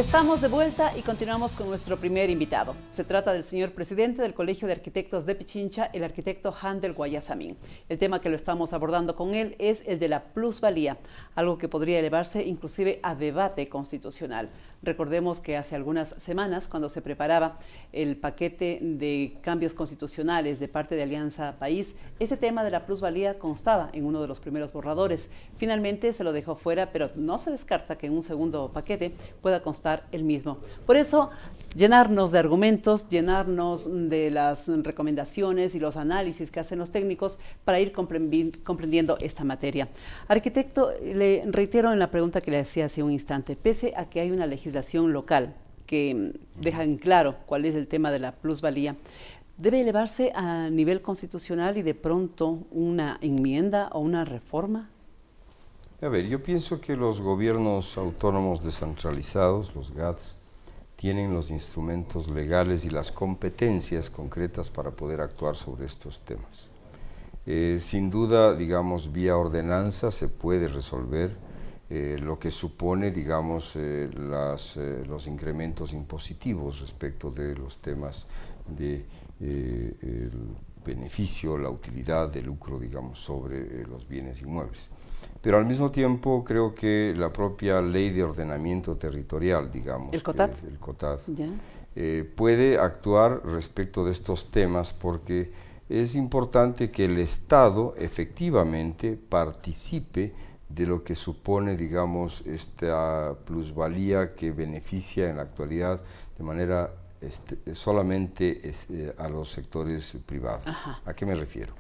Estamos de vuelta y continuamos con nuestro primer invitado. Se trata del señor presidente del Colegio de Arquitectos de Pichincha, el arquitecto Handel Guayasamín. El tema que lo estamos abordando con él es el de la plusvalía, algo que podría elevarse inclusive a debate constitucional. Recordemos que hace algunas semanas, cuando se preparaba el paquete de cambios constitucionales de parte de Alianza País, ese tema de la plusvalía constaba en uno de los primeros borradores. Finalmente se lo dejó fuera, pero no se descarta que en un segundo paquete pueda constar el mismo. Por eso, llenarnos de argumentos, llenarnos de las recomendaciones y los análisis que hacen los técnicos para ir comprendiendo esta materia. Arquitecto, le reitero en la pregunta que le hacía hace un instante, pese a que hay una legislación local que deja en claro cuál es el tema de la plusvalía, ¿debe elevarse a nivel constitucional y de pronto una enmienda o una reforma? A ver, yo pienso que los gobiernos autónomos descentralizados, los GATS, tienen los instrumentos legales y las competencias concretas para poder actuar sobre estos temas. Sin duda, digamos, vía ordenanza se puede resolver lo que supone, digamos, los incrementos impositivos respecto de los temas de el beneficio, la utilidad, el lucro, digamos, sobre los bienes inmuebles. Pero al mismo tiempo creo que la propia ley de ordenamiento territorial, digamos, el COTAD, puede actuar respecto de estos temas porque es importante que el Estado efectivamente participe de lo que supone, digamos, esta plusvalía que beneficia en la actualidad de manera solamente a los sectores privados. Ajá. ¿A qué me refiero?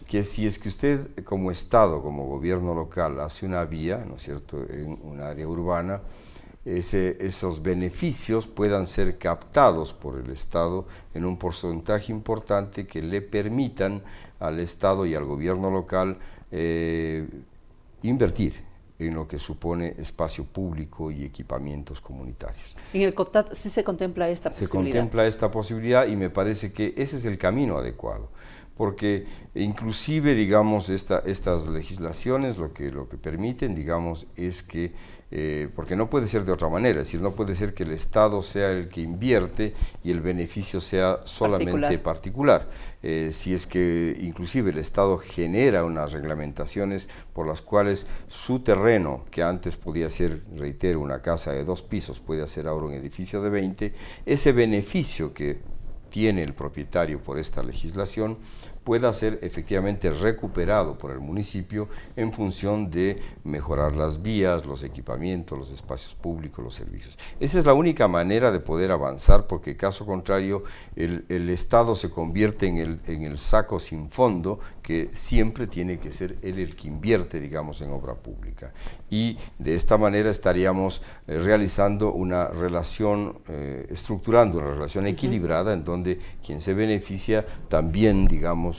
Que si es que usted como Estado, como gobierno local, hace una vía, ¿no es cierto?, en un área urbana, esos beneficios puedan ser captados por el Estado en un porcentaje importante que le permitan al Estado y al gobierno local invertir en lo que supone espacio público y equipamientos comunitarios. En el COTAD sí se contempla esta posibilidad. Se contempla esta posibilidad y me parece que ese es el camino adecuado, porque inclusive, digamos, estas legislaciones lo que permiten, digamos, es que porque no puede ser de otra manera, es decir, no puede ser que el Estado sea el que invierte y el beneficio sea solamente particular. Si es que inclusive el Estado genera unas reglamentaciones por las cuales su terreno, que antes podía ser, reitero, una casa de 2 pisos, puede ser ahora un edificio de 20, ese beneficio que tiene el propietario por esta legislación pueda ser efectivamente recuperado por el municipio en función de mejorar las vías, los equipamientos, los espacios públicos, los servicios. Esa es la única manera de poder avanzar, porque caso contrario el Estado se convierte en el saco sin fondo, que siempre tiene que ser él el que invierte, digamos, en obra pública. Y de esta manera estaríamos realizando una relación, estructurando una relación equilibrada, en donde quien se beneficia también, digamos,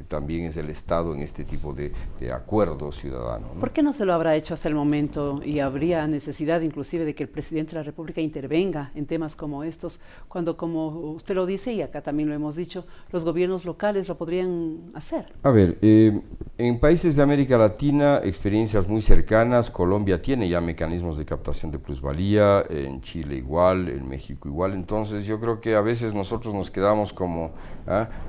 también es el Estado en este tipo de acuerdo ciudadano, ¿no? ¿Por qué no se lo habrá hecho hasta el momento y habría necesidad inclusive de que el presidente de la República intervenga en temas como estos, cuando, como usted lo dice y acá también lo hemos dicho, los gobiernos locales lo podrían hacer? A ver, en países de América Latina, experiencias muy cercanas, Colombia tiene ya mecanismos de captación de plusvalía, en Chile igual, en México igual, entonces yo creo que a veces nosotros nos quedamos como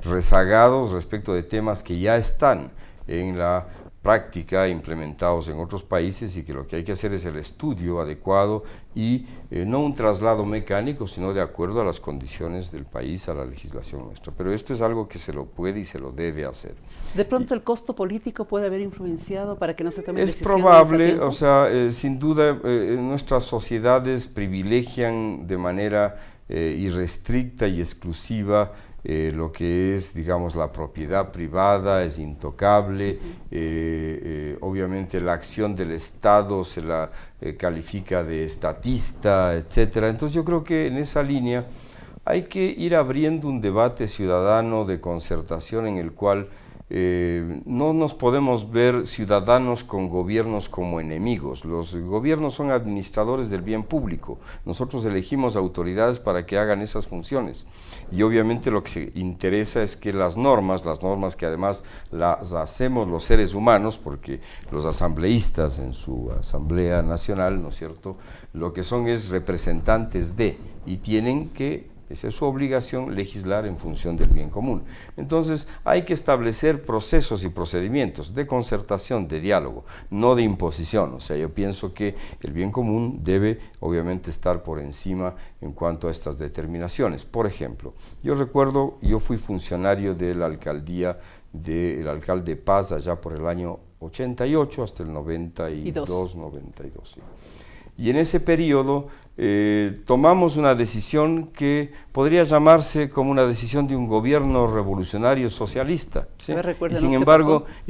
rezagados respecto de temas que ya están en la práctica implementados en otros países y que lo que hay que hacer es el estudio adecuado y no un traslado mecánico, sino de acuerdo a las condiciones del país, a la legislación nuestra. Pero esto es algo que se lo puede y se lo debe hacer. ¿De pronto el costo político puede haber influenciado para que no se tomen decisiones? Es probable, o sea, sin duda nuestras sociedades privilegian de manera irrestricta y exclusiva lo que es, digamos, la propiedad privada, es intocable. Obviamente la acción del Estado se la califica de estatista, etcétera. Entonces yo creo que en esa línea hay que ir abriendo un debate ciudadano de concertación en el cual no nos podemos ver ciudadanos con gobiernos como enemigos. Los gobiernos son administradores del bien público. Nosotros elegimos autoridades para que hagan esas funciones. Y obviamente lo que se interesa es que las normas que además las hacemos los seres humanos, porque los asambleístas en su Asamblea Nacional, ¿no es cierto?, lo que son es representantes de, y tienen que, esa es su obligación, legislar en función del bien común. Entonces hay que establecer procesos y procedimientos de concertación, de diálogo, no de imposición. O sea, yo pienso que el bien común debe obviamente estar por encima en cuanto a estas determinaciones. Por ejemplo, yo recuerdo, yo fui funcionario de la alcaldía del alcalde Paz allá por el año 88 hasta el 92, 92. Sí. Y en ese periodo tomamos una decisión que podría llamarse como una decisión de un gobierno revolucionario socialista, ¿sí? Y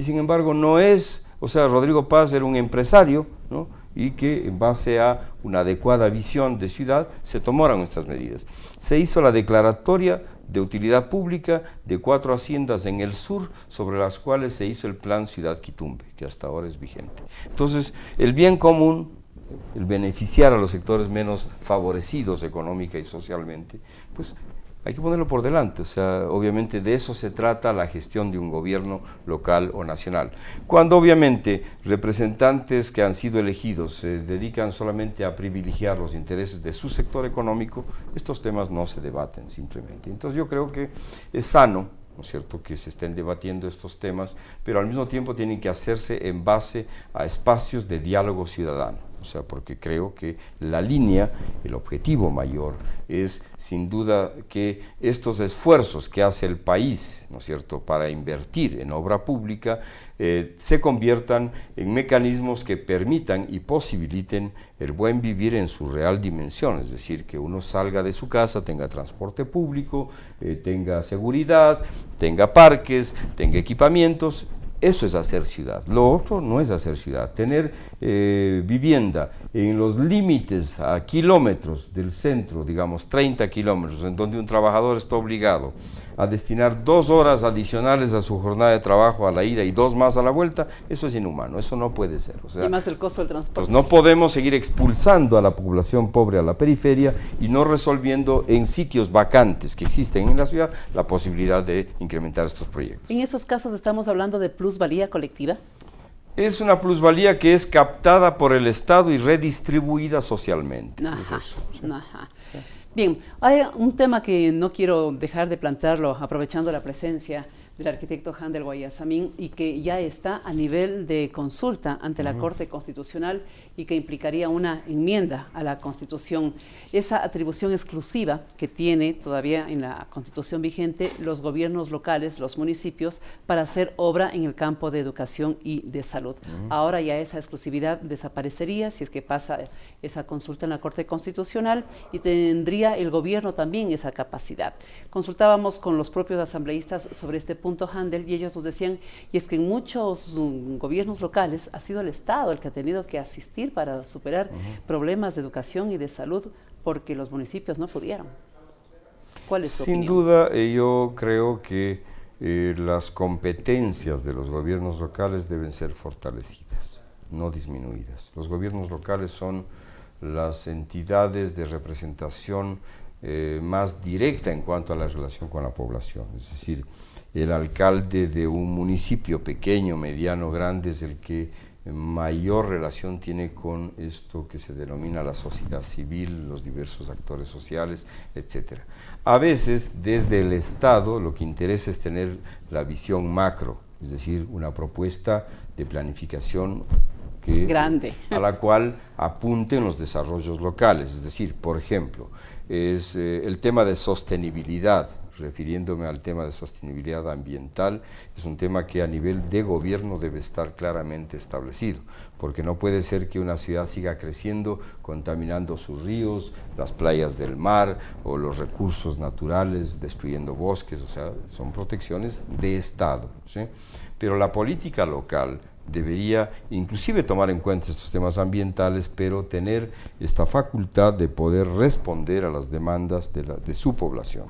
sin embargo no es, o sea, Rodrigo Paz era un empresario, ¿no?, y que en base a una adecuada visión de ciudad se tomaron estas medidas. Se hizo la declaratoria de utilidad pública de 4 haciendas en el sur, sobre las cuales se hizo el plan Ciudad Quitumbe, que hasta ahora es vigente. Entonces, el bien común, el beneficiar a los sectores menos favorecidos económica y socialmente, pues hay que ponerlo por delante. O sea, obviamente de eso se trata la gestión de un gobierno local o nacional. Cuando obviamente representantes que han sido elegidos se dedican solamente a privilegiar los intereses de su sector económico, estos temas no se debaten simplemente. Entonces yo creo que es sano, ¿no es cierto?, que se estén debatiendo estos temas, pero al mismo tiempo tienen que hacerse en base a espacios de diálogo ciudadano. O sea, porque creo que la línea, el objetivo mayor es sin duda que estos esfuerzos que hace el país, ¿no es cierto?, para invertir en obra pública, se conviertan en mecanismos que permitan y posibiliten el buen vivir en su real dimensión, es decir, que uno salga de su casa, tenga transporte público, tenga seguridad, tenga parques, tenga equipamientos. Eso es hacer ciudad. Lo otro no es hacer ciudad. Tener vivienda en los límites a kilómetros del centro, digamos 30 kilómetros, en donde un trabajador está obligado a destinar 2 horas adicionales a su jornada de trabajo a la ida y 2 más a la vuelta, eso es inhumano, eso no puede ser. O sea, y más el costo del transporte. Entonces no podemos seguir expulsando a la población pobre a la periferia y no resolviendo en sitios vacantes que existen en la ciudad la posibilidad de incrementar estos proyectos. En esos casos estamos hablando de plusvalía colectiva. Es una plusvalía que es captada por el Estado y redistribuida socialmente. Ajá, es eso, sí. Ajá. Bien, hay un tema que no quiero dejar de plantearlo, aprovechando la presencia del arquitecto Handel Guayasamín, y que ya está a nivel de consulta ante la Corte Constitucional y que implicaría una enmienda a la Constitución. Esa atribución exclusiva que tiene todavía en la Constitución vigente los gobiernos locales, los municipios, para hacer obra en el campo de educación y de salud. Ahora ya esa exclusividad desaparecería si es que pasa esa consulta en la Corte Constitucional, y tendría el gobierno también esa capacidad. Consultábamos con los propios asambleístas sobre este punto, Handel, y ellos nos decían, y es que en muchos gobiernos locales ha sido el Estado el que ha tenido que asistir para superar problemas de educación y de salud porque los municipios no pudieron. ¿Cuál es su opinión? Sin duda, yo creo que las competencias de los gobiernos locales deben ser fortalecidas, no disminuidas. Los gobiernos locales son las entidades de representación más directa en cuanto a la relación con la población, es decir, el alcalde de un municipio pequeño, mediano, grande es el que mayor relación tiene con esto que se denomina la sociedad civil, los diversos actores sociales, etc. A veces, desde el Estado, lo que interesa es tener la visión macro, es decir, una propuesta de planificación grande, a la cual apunten los desarrollos locales. Es decir, por ejemplo, es el tema de sostenibilidad. Refiriéndome al tema de sostenibilidad ambiental, es un tema que a nivel de gobierno debe estar claramente establecido, porque no puede ser que una ciudad siga creciendo contaminando sus ríos, las playas del mar o los recursos naturales, destruyendo bosques. O sea, son protecciones de Estado, ¿sí? Pero la política local debería inclusive tomar en cuenta estos temas ambientales, pero tener esta facultad de poder responder a las demandas de su población.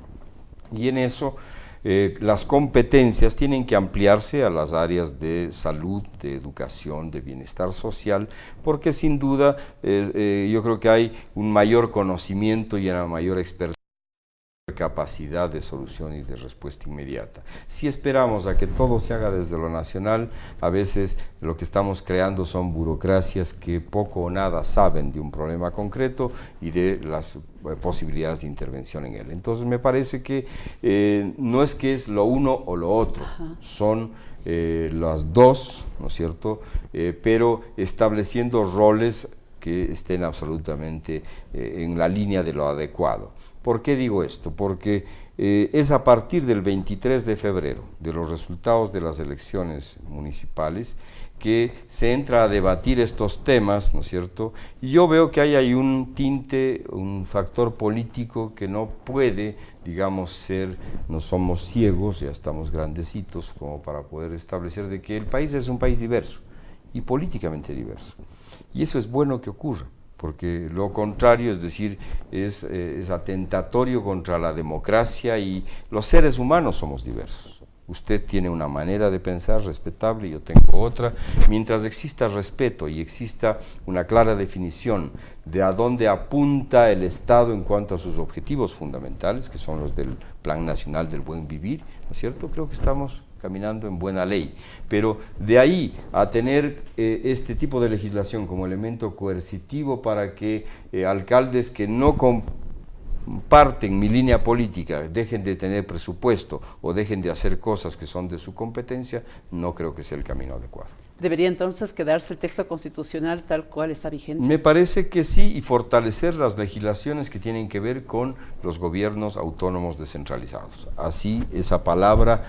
Y en eso las competencias tienen que ampliarse a las áreas de salud, de educación, de bienestar social, porque sin duda yo creo que hay un mayor conocimiento y una mayor experiencia, capacidad de solución y de respuesta inmediata. Si esperamos a que todo se haga desde lo nacional, a veces lo que estamos creando son burocracias que poco o nada saben de un problema concreto y de las posibilidades de intervención en él. Entonces me parece que no es que es lo uno o lo otro, son las dos, ¿no es cierto? Pero estableciendo roles que estén absolutamente en la línea de lo adecuado. ¿Por qué digo esto? Porque es a partir del 23 de febrero, de los resultados de las elecciones municipales, que se entra a debatir estos temas, ¿no es cierto? Y yo veo que hay un tinte, un factor político que no puede, digamos, ser, no somos ciegos, ya estamos grandecitos como para poder establecer de que el país es un país diverso y políticamente diverso. Y eso es bueno que ocurra, porque lo contrario, es decir, es atentatorio contra la democracia, y los seres humanos somos diversos. Usted tiene una manera de pensar respetable, yo tengo otra. Mientras exista respeto y exista una clara definición de a dónde apunta el Estado en cuanto a sus objetivos fundamentales, que son los del Plan Nacional del Buen Vivir, ¿no es cierto? Creo que estamos caminando en buena ley, pero de ahí a tener este tipo de legislación como elemento coercitivo para que alcaldes que no comparten mi línea política dejen de tener presupuesto o dejen de hacer cosas que son de su competencia, no creo que sea el camino adecuado. ¿Debería entonces quedarse el texto constitucional tal cual está vigente? Me parece que sí, y fortalecer las legislaciones que tienen que ver con los gobiernos autónomos descentralizados. Así esa palabra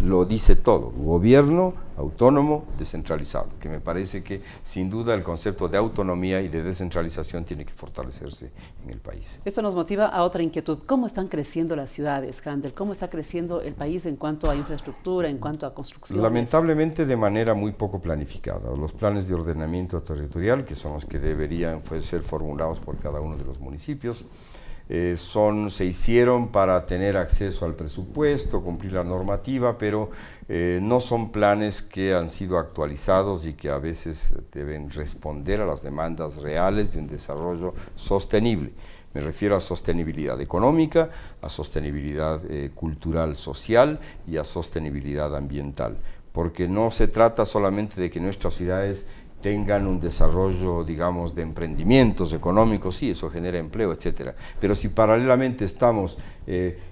lo dice todo, gobierno autónomo descentralizado, que me parece que sin duda el concepto de autonomía y de descentralización tiene que fortalecerse en el país. Esto nos motiva a otra inquietud. ¿Cómo están creciendo las ciudades, Handel? ¿Cómo está creciendo el país en cuanto a infraestructura, en cuanto a construcciones? Lamentablemente de manera muy poco planificada. Los planes de ordenamiento territorial, que son los que deberían ser formulados por cada uno de los municipios, se hicieron para tener acceso al presupuesto, cumplir la normativa, pero no son planes que han sido actualizados y que a veces deben responder a las demandas reales de un desarrollo sostenible. Me refiero a sostenibilidad económica, a sostenibilidad cultural, social y a sostenibilidad ambiental, porque no se trata solamente de que nuestras ciudades tengan un desarrollo, digamos, de emprendimientos económicos, sí, eso genera empleo, etcétera. Pero si paralelamente estamos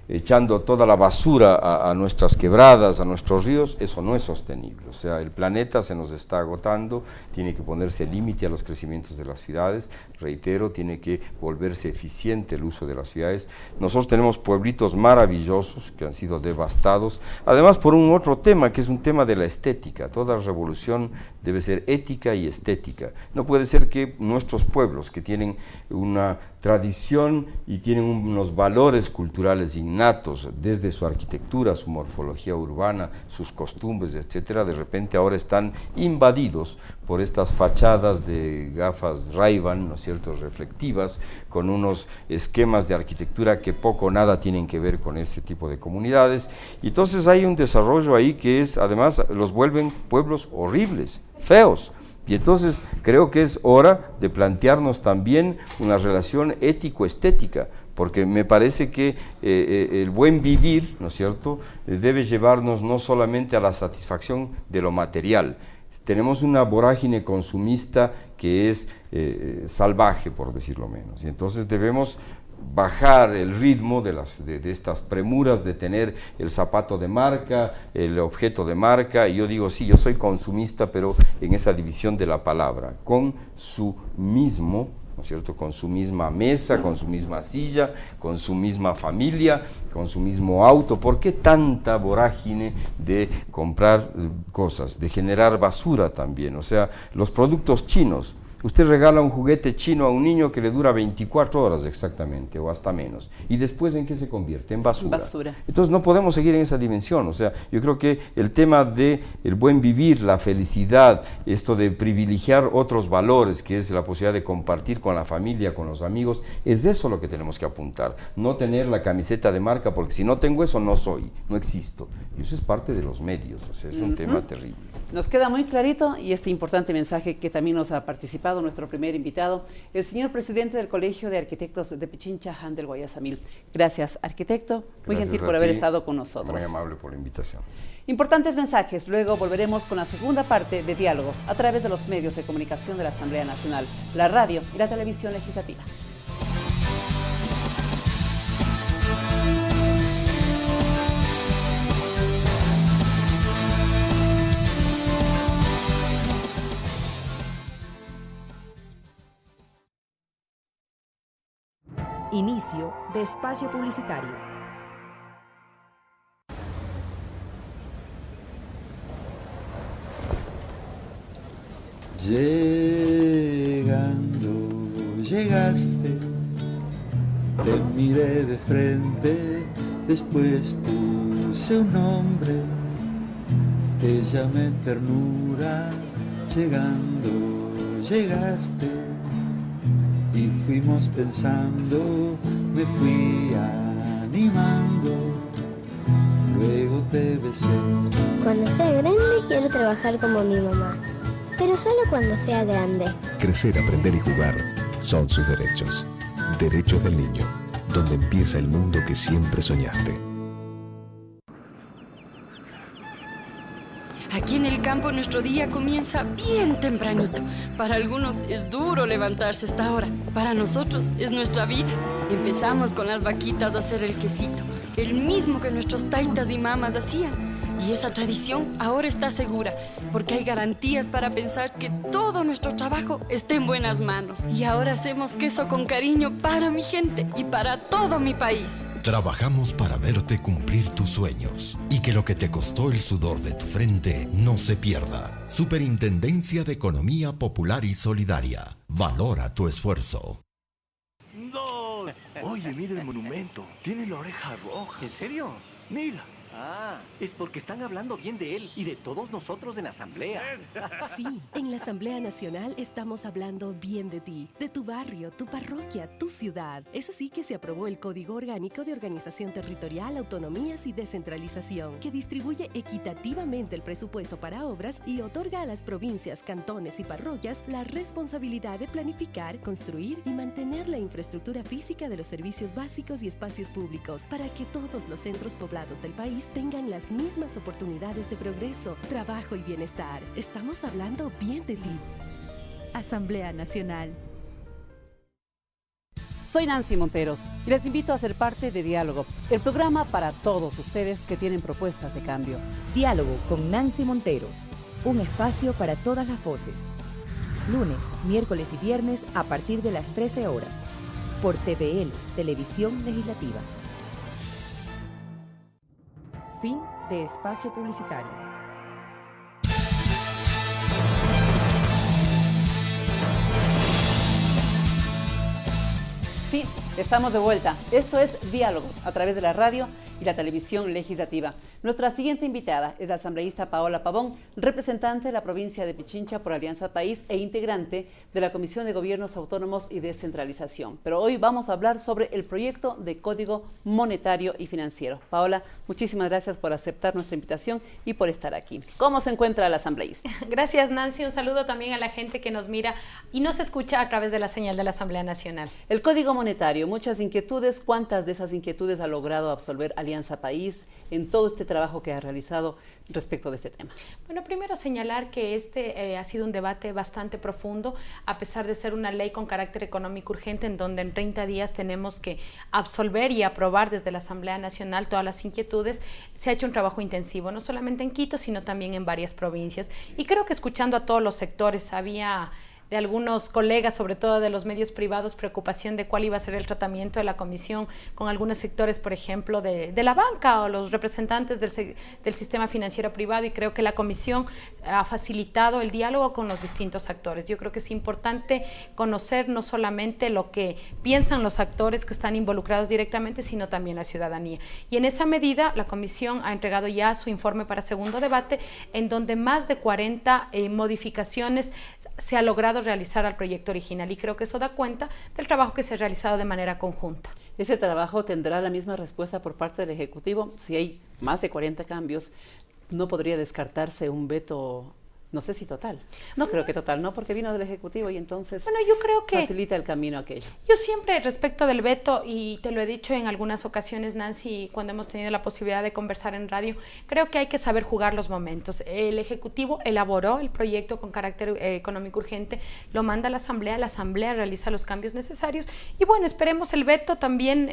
echando toda la basura a nuestras quebradas, a nuestros ríos, eso no es sostenible. O sea, el planeta se nos está agotando, tiene que ponerse límite a los crecimientos de las ciudades, reitero, tiene que volverse eficiente el uso de las ciudades. Nosotros tenemos pueblitos maravillosos que han sido devastados, además por un otro tema, que es un tema de la estética. Toda revolución debe ser ética y estética. No puede ser que nuestros pueblos, que tienen una tradición y tienen unos valores culturales innatos desde su arquitectura, su morfología urbana, sus costumbres, etcétera, de repente ahora están invadidos por estas fachadas de gafas Ray-Ban, ¿no es cierto?, reflectivas, con unos esquemas de arquitectura que poco o nada tienen que ver con ese tipo de comunidades. Y entonces hay un desarrollo ahí que es, además, los vuelven pueblos horribles, feos. Y entonces creo que es hora de plantearnos también una relación ético-estética, porque me parece que el buen vivir, ¿no es cierto?, debe llevarnos no solamente a la satisfacción de lo material. Tenemos una vorágine consumista que es salvaje, por decirlo menos, y entonces debemos bajar el ritmo de estas premuras de tener el zapato de marca, el objeto de marca. Y yo digo, sí, yo soy consumista, pero en esa división de la palabra, con su mismo, ¿no es cierto?, con su misma mesa, con su misma silla, con su misma familia, con su mismo auto. ¿Por qué tanta vorágine de comprar cosas, de generar basura también? O sea, los productos chinos, Usted regala un juguete chino a un niño que le dura 24 horas exactamente, o hasta menos. ¿Y después en qué se convierte? En basura. Entonces no podemos seguir en esa dimensión. O sea, yo creo que el tema de el buen vivir, la felicidad, esto de privilegiar otros valores, que es la posibilidad de compartir con la familia, con los amigos, es eso lo que tenemos que apuntar. No tener la camiseta de marca, porque si no tengo eso no soy, no existo. Y eso es parte de los medios, o sea, es un tema terrible. Nos queda muy clarito y este importante mensaje que también nos ha participado nuestro primer invitado, el señor presidente del Colegio de Arquitectos de Pichincha, Handel Guayasamil. Gracias, arquitecto. Muy gentil por haber estado con nosotros. Muy amable por la invitación. Importantes mensajes. Luego volveremos con la segunda parte de Diálogo a través de los medios de comunicación de la Asamblea Nacional, la radio y la televisión legislativa. Inicio de espacio publicitario. Llegando, llegaste, te miré de frente, después puse un nombre, te llamé ternura, llegando, llegaste. Y fuimos pensando, me fui animando, luego te besé. Cuando sea grande quiero trabajar como mi mamá, pero solo cuando sea grande. Crecer, aprender y jugar son sus derechos. Derechos del niño, donde empieza el mundo que siempre soñaste. Aquí en el campo nuestro día comienza bien tempranito. Para algunos es duro levantarse a esta hora. Para nosotros es nuestra vida. Empezamos con las vaquitas a hacer el quesito, el mismo que nuestros taitas y mamas hacían. Y esa tradición ahora está segura, porque hay garantías para pensar que todo nuestro trabajo esté en buenas manos. Y ahora hacemos queso con cariño para mi gente y para todo mi país. Trabajamos para verte cumplir tus sueños y que lo que te costó el sudor de tu frente no se pierda. Superintendencia de Economía Popular y Solidaria. Valora tu esfuerzo. Oye, mira el monumento. Tiene la oreja roja. ¿En serio? Mira. Ah, es porque están hablando bien de él y de todos nosotros en la Asamblea. Sí, en la Asamblea Nacional estamos hablando bien de ti, de tu barrio, tu parroquia, tu ciudad. Es así que se aprobó el Código Orgánico de Organización Territorial, Autonomías y Descentralización, que distribuye equitativamente el presupuesto para obras y otorga a las provincias, cantones y parroquias la responsabilidad de planificar, construir y mantener la infraestructura física de los servicios básicos y espacios públicos para que todos los centros poblados del país tengan las mismas oportunidades de progreso, trabajo y bienestar. Estamos hablando bien de ti. Asamblea Nacional. Soy Nancy Monteros y les invito a ser parte de Diálogo, el programa para todos ustedes que tienen propuestas de cambio. Diálogo con Nancy Monteros, un espacio para todas las voces. Lunes, miércoles y viernes a partir de las 13 horas. Por TVL, Televisión Legislativa. Fin de espacio publicitario. Sí, estamos de vuelta. Esto es Diálogo a través de la radio y la televisión legislativa. Nuestra siguiente invitada es la asambleísta Paola Pavón, representante de la provincia de Pichincha por Alianza País e integrante de la Comisión de Gobiernos Autónomos y Descentralización. Pero hoy vamos a hablar sobre el proyecto de Código Monetario y Financiero. Paola, muchísimas gracias por aceptar nuestra invitación y por estar aquí. ¿Cómo se encuentra la asambleísta? Gracias, Nancy. Un saludo también a la gente que nos mira y nos escucha a través de la señal de la Asamblea Nacional. El Código Monetario, muchas inquietudes. ¿Cuántas de esas inquietudes ha logrado absorber Alianza País en todo este trabajo que ha realizado respecto de este tema? Bueno, primero señalar que ha sido un debate bastante profundo, a pesar de ser una ley con carácter económico urgente, en donde en 30 días tenemos que absolver y aprobar desde la Asamblea Nacional todas las inquietudes. Se ha hecho un trabajo intensivo, no solamente en Quito, sino también en varias provincias. Y creo que escuchando a todos los sectores había de algunos colegas, sobre todo de los medios privados, preocupación de cuál iba a ser el tratamiento de la comisión con algunos sectores, por ejemplo, de la banca o los representantes del sistema financiero privado, y creo que la comisión ha facilitado el diálogo con los distintos actores. Yo creo que es importante conocer no solamente lo que piensan los actores que están involucrados directamente, sino también la ciudadanía. Y en esa medida, la comisión ha entregado ya su informe para segundo debate, en donde más de 40 modificaciones se ha logrado realizar al proyecto original, y creo que eso da cuenta del trabajo que se ha realizado de manera conjunta. ¿Ese trabajo tendrá la misma respuesta por parte del Ejecutivo? Si hay más de 40 cambios, ¿no podría descartarse un veto? No sé si total. No creo que total, ¿no? Porque vino del Ejecutivo y entonces yo creo que facilita el camino a aquello. Yo siempre, respecto del veto, y te lo he dicho en algunas ocasiones, Nancy, cuando hemos tenido la posibilidad de conversar en radio, creo que hay que saber jugar los momentos. El Ejecutivo elaboró el proyecto con carácter económico urgente, lo manda a la Asamblea realiza los cambios necesarios, y bueno, esperemos el veto. También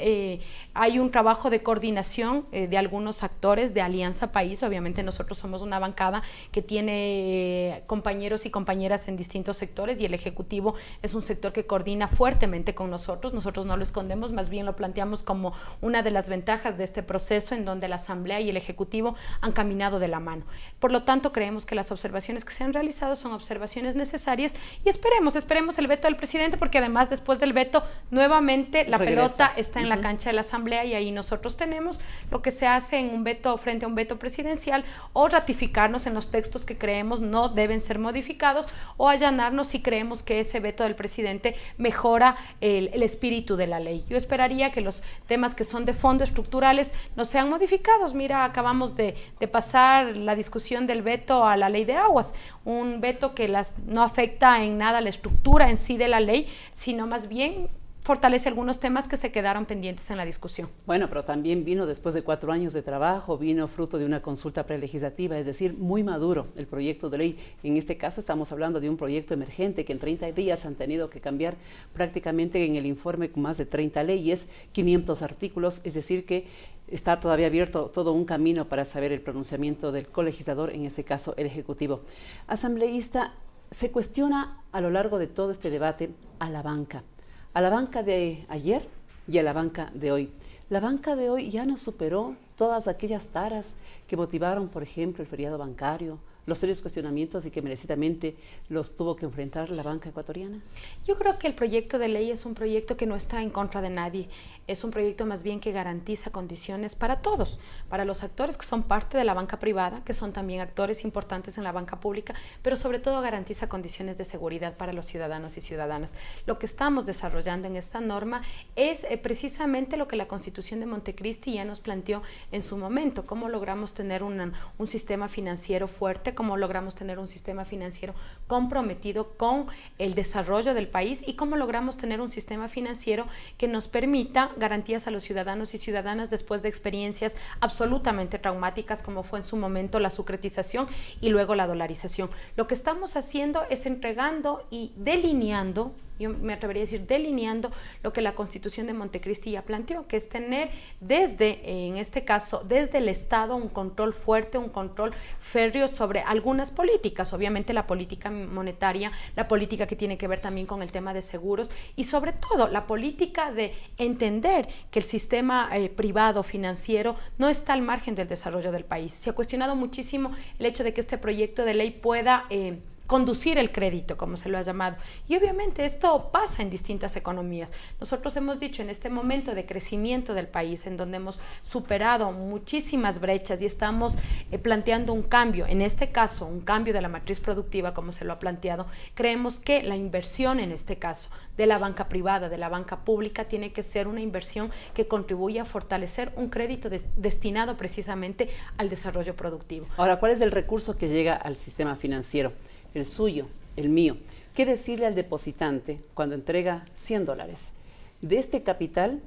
hay un trabajo de coordinación de algunos actores de Alianza País. Obviamente nosotros somos una bancada que tiene compañeros y compañeras en distintos sectores, y el Ejecutivo es un sector que coordina fuertemente con nosotros. Nosotros no lo escondemos, más bien lo planteamos como una de las ventajas de este proceso, en donde la Asamblea y el Ejecutivo han caminado de la mano. Por lo tanto, creemos que las observaciones que se han realizado son observaciones necesarias, y esperemos el veto del presidente, porque además, después del veto, nuevamente la pelota está en la cancha de la Asamblea, y ahí nosotros tenemos lo que se hace en un veto, frente a un veto presidencial, o ratificarnos en los textos que creemos no deben ser modificados, o allanarnos si creemos que ese veto del presidente mejora el espíritu de la ley. Yo esperaría que los temas que son de fondo, estructurales, no sean modificados. Mira, acabamos de pasar la discusión del veto a la ley de aguas, un veto que no afecta en nada la estructura en sí de la ley, sino más bien fortalece algunos temas que se quedaron pendientes en la discusión. Bueno, pero también vino después de 4 años de trabajo, vino fruto de una consulta prelegislativa, es decir, muy maduro el proyecto de ley. En este caso estamos hablando de un proyecto emergente que en 30 días han tenido que cambiar prácticamente en el informe más de 30 leyes, 500 artículos, es decir que está todavía abierto todo un camino para saber el pronunciamiento del colegislador, en este caso el Ejecutivo. Asambleísta, se cuestiona a lo largo de todo este debate a la banca de ayer y a la banca de hoy. La banca de hoy ya nos superó todas aquellas taras que motivaron, por ejemplo, el feriado bancario, los serios cuestionamientos y que merecidamente los tuvo que enfrentar la banca ecuatoriana. Yo creo que el proyecto de ley es un proyecto que no está en contra de nadie, es un proyecto más bien que garantiza condiciones para todos, para los actores que son parte de la banca privada, que son también actores importantes en la banca pública, pero sobre todo garantiza condiciones de seguridad para los ciudadanos y ciudadanas. Lo que estamos desarrollando en esta norma es precisamente lo que la Constitución de Montecristi ya nos planteó en su momento: cómo logramos tener un sistema financiero fuerte, cómo logramos tener un sistema financiero comprometido con el desarrollo del país, y cómo logramos tener un sistema financiero que nos permita garantías a los ciudadanos y ciudadanas después de experiencias absolutamente traumáticas, como fue en su momento la sucretización y luego la dolarización. Lo que estamos haciendo es entregando y delineando, yo me atrevería a decir delineando, lo que la Constitución de Montecristi ya planteó, que es tener en este caso, desde el Estado, un control fuerte, un control férreo sobre algunas políticas, obviamente la política monetaria, la política que tiene que ver también con el tema de seguros, y sobre todo la política de entender que el sistema privado financiero no está al margen del desarrollo del país. Se ha cuestionado muchísimo el hecho de que este proyecto de ley pueda conducir el crédito, como se lo ha llamado. Y obviamente esto pasa en distintas economías. Nosotros hemos dicho, en este momento de crecimiento del país, en donde hemos superado muchísimas brechas y estamos planteando un cambio, en este caso un cambio de la matriz productiva, como se lo ha planteado, creemos que la inversión, en este caso, de la banca privada, de la banca pública, tiene que ser una inversión que contribuya a fortalecer un crédito destinado precisamente al desarrollo productivo. Ahora, ¿cuál es el recurso que llega al sistema financiero? El suyo, el mío. ¿Qué decirle al depositante cuando entrega $100? De este capital,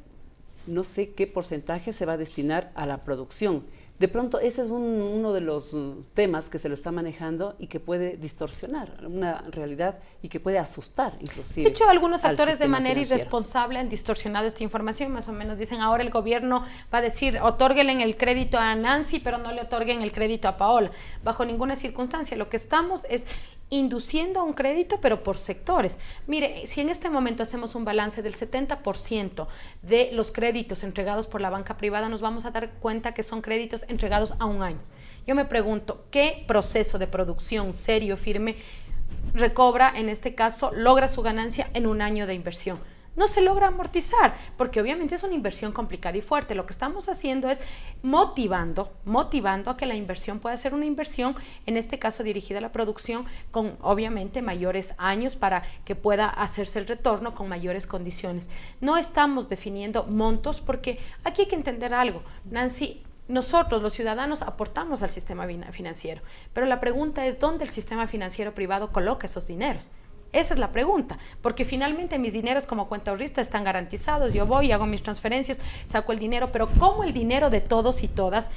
no sé qué porcentaje se va a destinar a la producción. De pronto, ese es uno de los temas que se lo está manejando y que puede distorsionar una realidad y que puede asustar, inclusive. De hecho, algunos actores de manera irresponsable han distorsionado esta información. Más o menos dicen, ahora el gobierno va a decir, otórguenle el crédito a Nancy, pero no le otorguen el crédito a Paola. Bajo ninguna circunstancia. Lo que estamos es induciendo a un crédito, pero por sectores. Mire, si en este momento hacemos un balance del 70% de los créditos entregados por la banca privada, nos vamos a dar cuenta que son créditos entregados a un año. Yo me pregunto, ¿qué proceso de producción serio, firme, recobra, en este caso, logra su ganancia en un año de inversión? No se logra amortizar, porque obviamente es una inversión complicada y fuerte. Lo que estamos haciendo es motivando a que la inversión pueda ser una inversión, en este caso dirigida a la producción, con obviamente mayores años para que pueda hacerse el retorno con mayores condiciones. No estamos definiendo montos, porque aquí hay que entender algo, Nancy. Nosotros, los ciudadanos, aportamos al sistema financiero, pero la pregunta es ¿dónde el sistema financiero privado coloca esos dineros? Esa es la pregunta, porque finalmente mis dineros como cuenta ahorrista están garantizados, yo voy, hago mis transferencias, saco el dinero, pero ¿cómo el dinero de todos y todas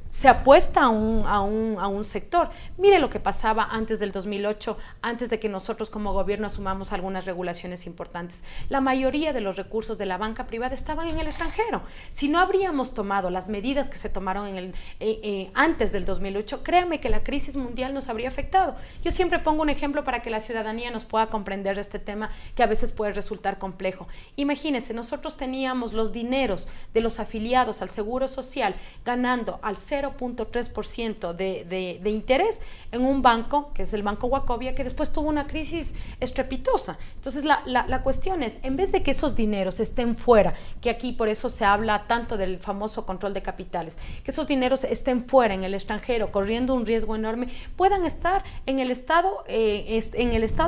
se apuesta a un sector? Mire lo que pasaba antes del 2008, antes de que nosotros como gobierno asumamos algunas regulaciones importantes. La mayoría de los recursos de la banca privada estaban en el extranjero. Si no habríamos tomado las medidas que se tomaron antes del 2008, créanme que la crisis mundial nos habría afectado. Yo siempre pongo un ejemplo para que la ciudadanía nos pueda comprender este tema que a veces puede resultar complejo. Imagínense, nosotros teníamos los dineros de los afiliados al Seguro Social ganando al 0.3% de interés en un banco, que es el Banco Wachovia, que después tuvo una crisis estrepitosa. Entonces la cuestión es, en vez de que esos dineros estén fuera, que aquí por eso se habla tanto del famoso control de capitales, que esos dineros estén fuera en el extranjero, corriendo un riesgo enorme, puedan estar en el Estado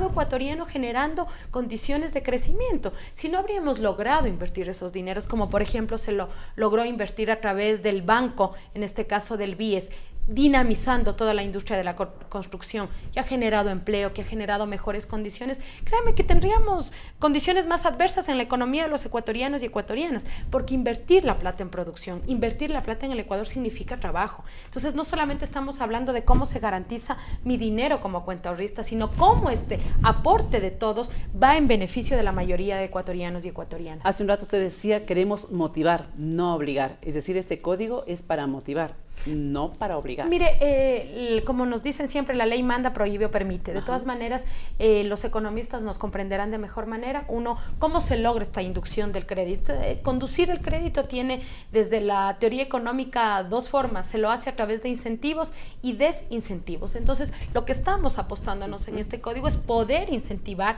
ecuatoriano generando condiciones de crecimiento. Si no habríamos logrado invertir esos dineros, como por ejemplo se lo logró invertir a través del banco, en este caso del BIES, dinamizando toda la industria de la construcción, que ha generado empleo, que ha generado mejores condiciones, créanme que tendríamos condiciones más adversas en la economía de los ecuatorianos y ecuatorianas, porque invertir la plata en producción, invertir la plata en el Ecuador significa trabajo. Entonces no solamente estamos hablando de cómo se garantiza mi dinero como cuenta ahorrista, sino cómo este aporte de todos va en beneficio de la mayoría de ecuatorianos y ecuatorianas. Hace un rato usted decía, queremos motivar, no obligar, es decir, este código es para motivar, no para obligar. Mire, como nos dicen siempre, la ley manda, prohíbe o permite. De todas maneras, los economistas nos comprenderán de mejor manera. Uno, ¿cómo se logra esta inducción del crédito? Conducir el crédito tiene desde la teoría económica dos formas. Se lo hace a través de incentivos y desincentivos. Entonces, lo que estamos apostándonos en este código es poder incentivar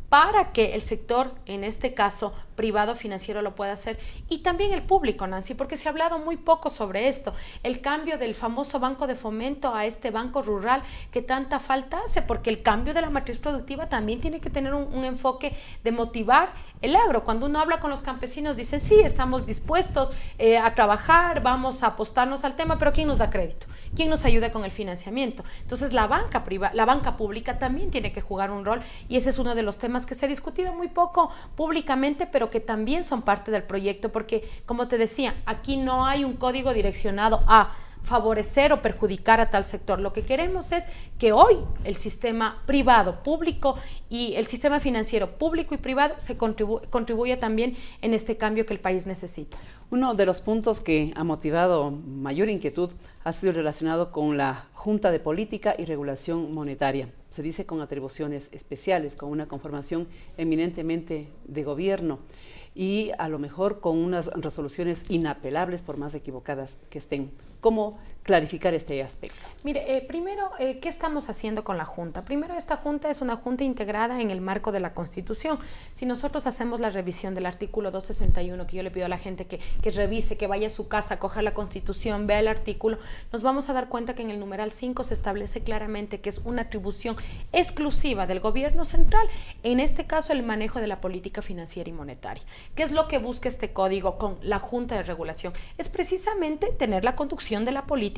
para que el sector, en este caso privado financiero, lo pueda hacer, y también el público, Nancy, porque se ha hablado muy poco sobre esto, el cambio del famoso banco de fomento a este banco rural que tanta falta hace, porque el cambio de la matriz productiva también tiene que tener un enfoque de motivar el agro. Cuando uno habla con los campesinos, dicen, sí, estamos dispuestos a trabajar, vamos a apostarnos al tema, pero ¿quién nos da crédito? ¿Quién nos ayuda con el financiamiento? Entonces la banca pública también tiene que jugar un rol, y ese es uno de los temas que se ha discutido muy poco públicamente, pero que también son parte del proyecto, porque, como te decía, aquí no hay un código direccionado a favorecer o perjudicar a tal sector. Lo que queremos es que hoy el sistema privado, público, y el sistema financiero público y privado se contribuya también en este cambio que el país necesita. Uno de los puntos que ha motivado mayor inquietud ha sido relacionado con la Junta de Política y Regulación Monetaria. Se dice con atribuciones especiales, con una conformación eminentemente de gobierno y a lo mejor con unas resoluciones inapelables por más equivocadas que estén. ¿Cómo clarificar este aspecto? Mire, primero, ¿qué estamos haciendo con la Junta? Primero, esta Junta es una Junta integrada en el marco de la Constitución. Si nosotros hacemos la revisión del artículo 261, que yo le pido a la gente que revise, que vaya a su casa, coja la Constitución, vea el artículo, nos vamos a dar cuenta que en el numeral 5 se establece claramente que es una atribución exclusiva del gobierno central, en este caso el manejo de la política financiera y monetaria. ¿Qué es lo que busca este código con la Junta de Regulación? Es precisamente tener la conducción de la política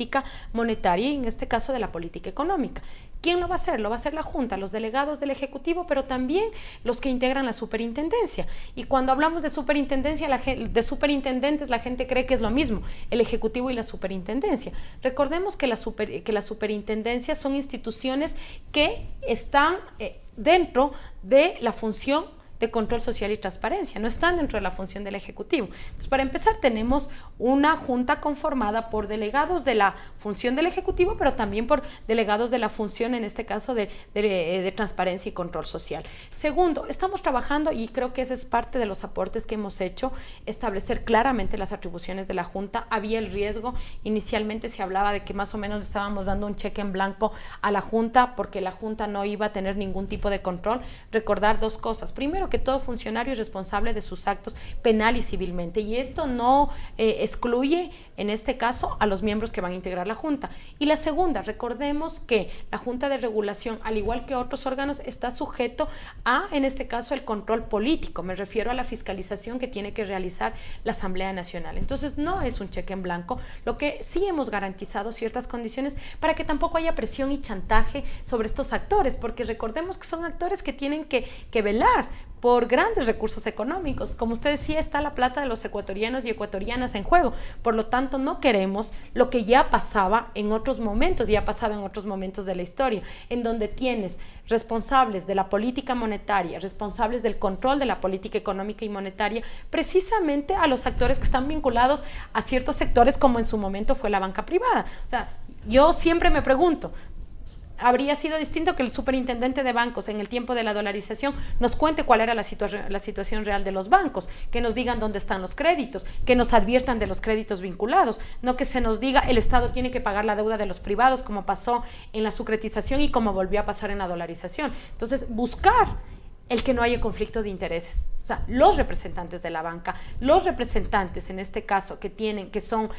monetaria y en este caso de la política económica. ¿Quién lo va a hacer? Lo va a hacer la Junta, los delegados del Ejecutivo, pero también los que integran la superintendencia. Y cuando hablamos de superintendencia, de superintendentes, la gente cree que es lo mismo, el Ejecutivo y la superintendencia. Recordemos que las superintendencias son instituciones que están dentro de la función de control social y transparencia, no están dentro de la función del Ejecutivo. Entonces, para empezar, tenemos una junta conformada por delegados de la función del Ejecutivo, pero también por delegados de la función, en este caso, de transparencia y control social. Segundo, estamos trabajando, y creo que ese es parte de los aportes que hemos hecho, establecer claramente las atribuciones de la Junta. Había el riesgo, inicialmente se hablaba de que más o menos estábamos dando un cheque en blanco a la Junta, porque la Junta no iba a tener ningún tipo de control. Recordar dos cosas. Primero, que todo funcionario es responsable de sus actos penal y civilmente, y esto no excluye, en este caso, a los miembros que van a integrar la Junta. Y la segunda, recordemos que la Junta de Regulación, al igual que otros órganos, está sujeto a, en este caso, el control político. Me refiero a la fiscalización que tiene que realizar la Asamblea Nacional. Entonces, no es un cheque en blanco. Lo que sí hemos garantizado ciertas condiciones para que tampoco haya presión y chantaje sobre estos actores, porque recordemos que son actores que tienen que velar por grandes recursos económicos. Como usted decía, está la plata de los ecuatorianos y ecuatorianas en juego. Por lo tanto, no queremos lo que ya pasaba en otros momentos, ya ha pasado en otros momentos de la historia, en donde tienes responsables de la política monetaria, responsables del control de la política económica y monetaria, precisamente a los actores que están vinculados a ciertos sectores, como en su momento fue la banca privada. O sea, yo siempre me pregunto, habría sido distinto que el superintendente de bancos en el tiempo de la dolarización nos cuente cuál era la situación real de los bancos, que nos digan dónde están los créditos, que nos adviertan de los créditos vinculados, no que se nos diga el Estado tiene que pagar la deuda de los privados, como pasó en la sucretización y como volvió a pasar en la dolarización. Entonces, buscar el que no haya conflicto de intereses. O sea, los representantes de la banca, los representantes en este caso que son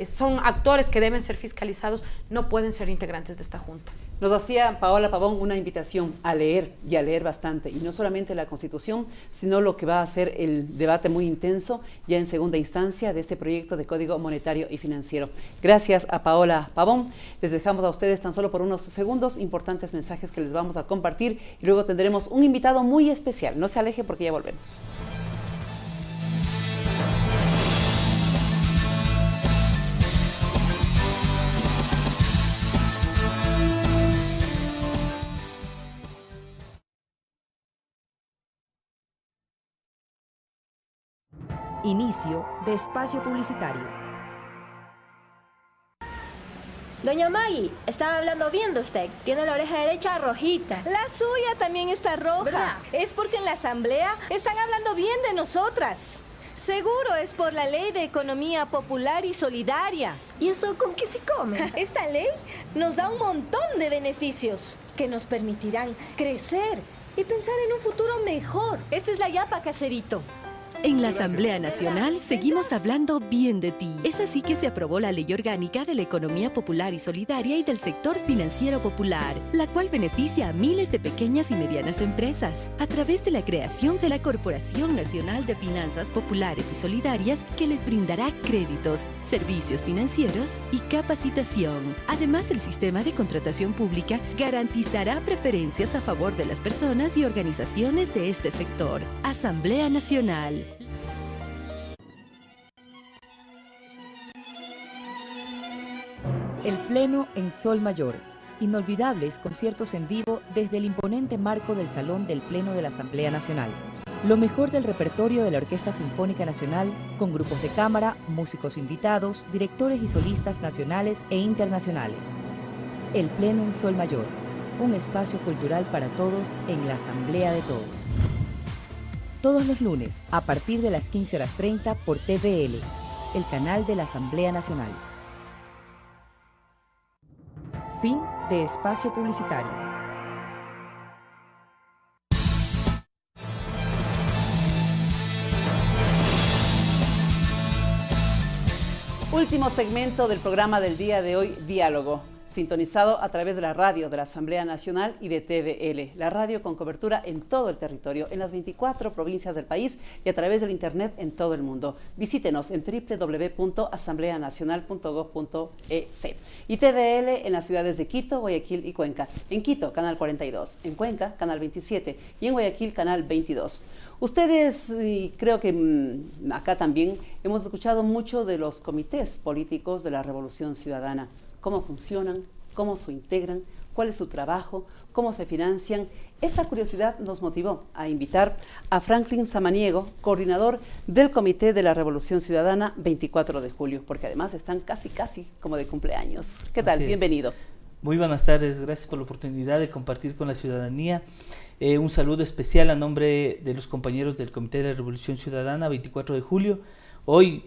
son actores que deben ser fiscalizados, no pueden ser integrantes de esta Junta. Nos hacía Paola Pavón una invitación a leer y a leer bastante, y no solamente la Constitución, sino lo que va a ser el debate muy intenso ya en segunda instancia de este proyecto de Código Monetario y Financiero. Gracias a Paola Pavón. Les dejamos a ustedes tan solo por unos segundos importantes mensajes que les vamos a compartir, y luego tendremos un invitado muy especial. No se aleje porque ya volvemos. Inicio de espacio publicitario. Doña Maggie, estaba hablando bien de usted. Tiene la oreja derecha rojita. La suya también está roja. ¿Verdad? Es porque en la asamblea están hablando bien de nosotras. Seguro es por la Ley de Economía Popular y Solidaria. ¿Y eso con qué se come? Esta ley nos da un montón de beneficios que nos permitirán crecer y pensar en un futuro mejor. Esta es la yapa, caserito. En la Asamblea Nacional seguimos hablando bien de ti. Es así que se aprobó la Ley Orgánica de la Economía Popular y Solidaria y del Sector Financiero Popular, la cual beneficia a miles de pequeñas y medianas empresas a través de la creación de la Corporación Nacional de Finanzas Populares y Solidarias, que les brindará créditos, servicios financieros y capacitación. Además, el sistema de contratación pública garantizará preferencias a favor de las personas y organizaciones de este sector. Asamblea Nacional. El Pleno en Sol Mayor. Inolvidables conciertos en vivo desde el imponente marco del Salón del Pleno de la Asamblea Nacional. Lo mejor del repertorio de la Orquesta Sinfónica Nacional, con grupos de cámara, músicos invitados, directores y solistas nacionales e internacionales. El Pleno en Sol Mayor. Un espacio cultural para todos en la Asamblea de Todos. Todos los lunes, a partir de las 15:30 por TVL, el canal de la Asamblea Nacional. Fin de espacio publicitario. Último segmento del programa del día de hoy, Diálogo, sintonizado a través de la radio de la Asamblea Nacional y de TVL, la radio con cobertura en todo el territorio, en las 24 provincias del país y a través del internet en todo el mundo. Visítenos en www.asambleanacional.gov.es y TVL en las ciudades de Quito, Guayaquil y Cuenca. En Quito, canal 42, en Cuenca, canal 27 y en Guayaquil, canal 22. Ustedes, y creo que acá también, hemos escuchado mucho de los comités políticos de la Revolución Ciudadana. Cómo funcionan, cómo se integran, cuál es su trabajo, cómo se financian. Esta curiosidad nos motivó a invitar a Franklin Samaniego, coordinador del Comité de la Revolución Ciudadana 24 de julio, porque además están casi como de cumpleaños. ¿Qué tal? Bienvenido. Muy buenas tardes, gracias por la oportunidad de compartir con la ciudadanía. Un saludo especial a nombre de los compañeros del Comité de la Revolución Ciudadana 24 de julio. Hoy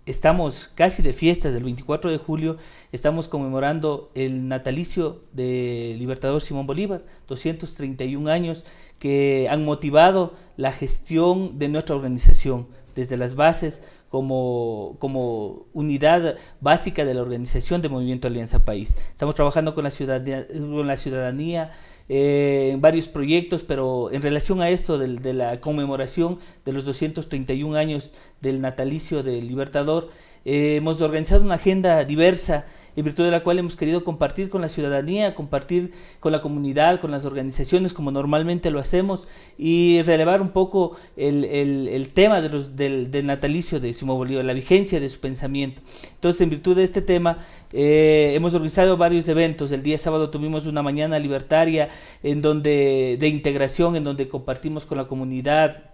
estamos casi de fiestas del 24 de julio, estamos conmemorando el natalicio del Libertador Simón Bolívar, 231 años que han motivado la gestión de nuestra organización, desde las bases como unidad básica de la organización de Movimiento Alianza País. Estamos trabajando con la ciudadanía en varios proyectos, pero en relación a esto de la conmemoración de los 231 años del natalicio del Libertador, hemos organizado una agenda diversa en virtud de la cual hemos querido compartir con la ciudadanía, compartir con la comunidad, con las organizaciones como normalmente lo hacemos y relevar un poco el tema del natalicio de Simón Bolívar, la vigencia de su pensamiento. Entonces, en virtud de este tema, hemos organizado varios eventos. El día sábado tuvimos una mañana libertaria de integración, en donde compartimos con la comunidad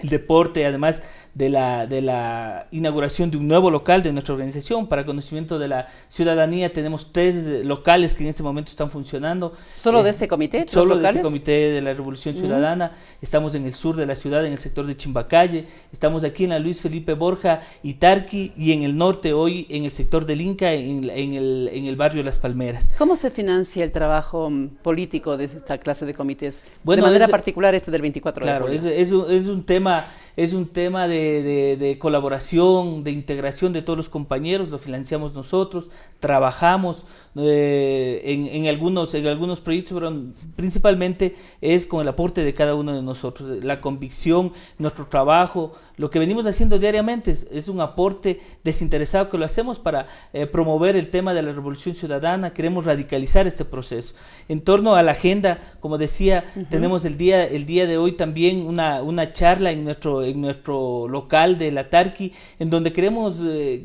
el deporte, además de la inauguración de un nuevo local de nuestra organización. Para conocimiento de la ciudadanía, tenemos 3 locales que en este momento están funcionando. ¿Solo de este comité? Solo de este Comité de la Revolución Ciudadana. Estamos en el sur de la ciudad, en el sector de Chimbacalle. Estamos aquí en la Luis Felipe Borja y Tarqui, y en el norte hoy en el sector del Inca, en el barrio Las Palmeras. ¿Cómo se financia el trabajo político de esta clase de comités? Bueno, de manera particular este del 24 de julio. Claro, es un tema de colaboración, de integración de todos los compañeros. Lo financiamos nosotros, trabajamos en algunos proyectos, pero principalmente es con el aporte de cada uno de nosotros, la convicción, nuestro trabajo, lo que venimos haciendo diariamente es un aporte desinteresado que lo hacemos para promover el tema de la revolución ciudadana. Queremos radicalizar este proceso. En torno a la agenda, como decía, tenemos el día de hoy también una charla en nuestro local de la Tarqui, en donde queremos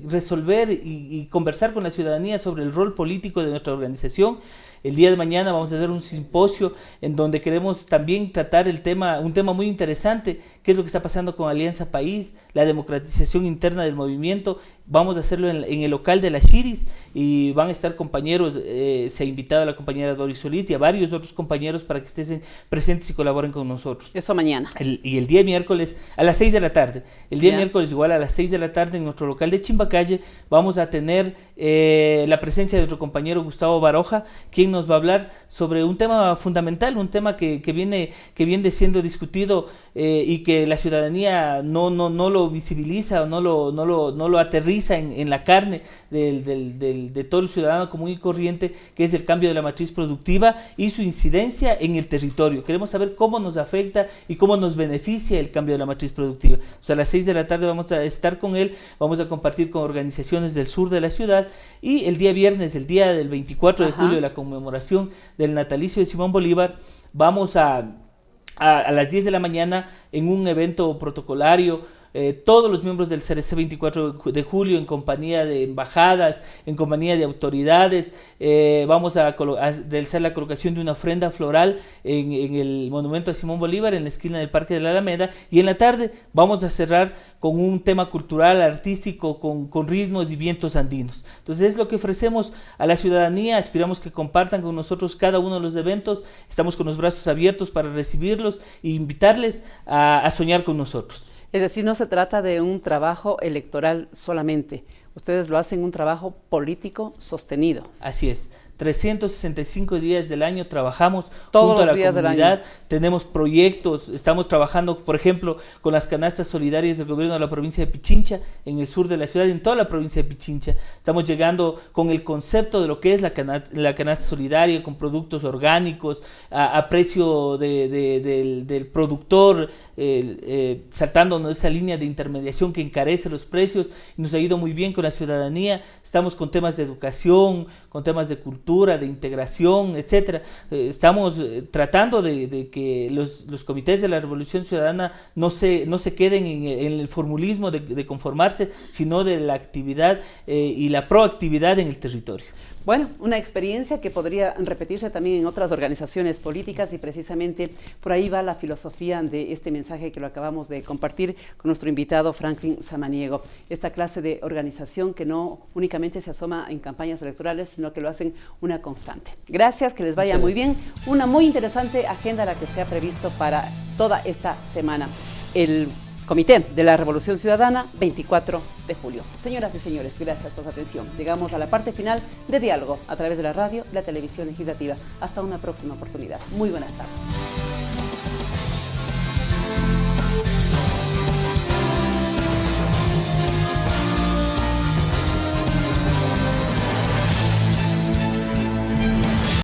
resolver y conversar con la ciudadanía sobre el rol político de nuestra organización. El día de mañana vamos a hacer un simposio en donde queremos también tratar un tema muy interesante, qué es lo que está pasando con Alianza País, la democratización interna del movimiento. Vamos a hacerlo en el local de la Chiris y van a estar compañeros, se ha invitado a la compañera Doris Solís y a varios otros compañeros para que estén presentes y colaboren con nosotros. Eso mañana. Y el día miércoles a las 6 de la tarde. El día miércoles igual a las 6 de la tarde en nuestro local de Chimbacalle vamos a tener la presencia de nuestro compañero Gustavo Baroja, quien nos va a hablar sobre un tema fundamental, un tema que viene siendo discutido y que la ciudadanía no lo visibiliza o no lo aterriza en la carne de todo el ciudadano común y corriente, que es el cambio de la matriz productiva y su incidencia en el territorio. Queremos saber cómo nos afecta y cómo nos beneficia el cambio de la matriz productiva. O sea, a las 6 de la tarde vamos a estar con él, vamos a compartir con organizaciones del sur de la ciudad, y el día viernes, el día del 24 de julio, la conmemoración del natalicio de Simón Bolívar, vamos a las 10 de la mañana en un evento protocolario. Todos los miembros del CRC 24 de julio, en compañía de embajadas, en compañía de autoridades, vamos a realizar la colocación de una ofrenda floral en el monumento a Simón Bolívar, en la esquina del Parque de la Alameda, y en la tarde vamos a cerrar con un tema cultural, artístico, con ritmos y vientos andinos. Entonces es lo que ofrecemos a la ciudadanía. Aspiramos que compartan con nosotros cada uno de los eventos. Estamos con los brazos abiertos para recibirlos e invitarles a soñar con nosotros. Es decir, no se trata de un trabajo electoral solamente. Ustedes lo hacen un trabajo político sostenido. Así es. 365 días del año trabajamos todos junto los a la días comunidad, del año. Tenemos proyectos, estamos trabajando, por ejemplo, con las canastas solidarias del gobierno de la provincia de Pichincha, en el sur de la ciudad, en toda la provincia de Pichincha. Estamos llegando con el concepto de lo que es la canasta solidaria, con productos orgánicos, a precio del productor, saltándonos esa línea de intermediación que encarece los precios. Nos ha ido muy bien con la ciudadanía. Estamos con temas de educación, con temas de cultura, de integración, etcétera. Estamos tratando de que los comités de la Revolución Ciudadana no se queden en el formulismo de conformarse, sino de la actividad y la proactividad en el territorio. Bueno, una experiencia que podría repetirse también en otras organizaciones políticas y precisamente por ahí va la filosofía de este mensaje que lo acabamos de compartir con nuestro invitado Franklin Samaniego. Esta clase de organización que no únicamente se asoma en campañas electorales, sino que lo hacen una constante. Gracias, que les vaya muy bien. Una muy interesante agenda la que se ha previsto para toda esta semana. El Comité de la Revolución Ciudadana, 24 de julio. Señoras y señores, gracias por su atención. Llegamos a la parte final de Diálogo a través de la radio y la televisión legislativa. Hasta una próxima oportunidad. Muy buenas tardes.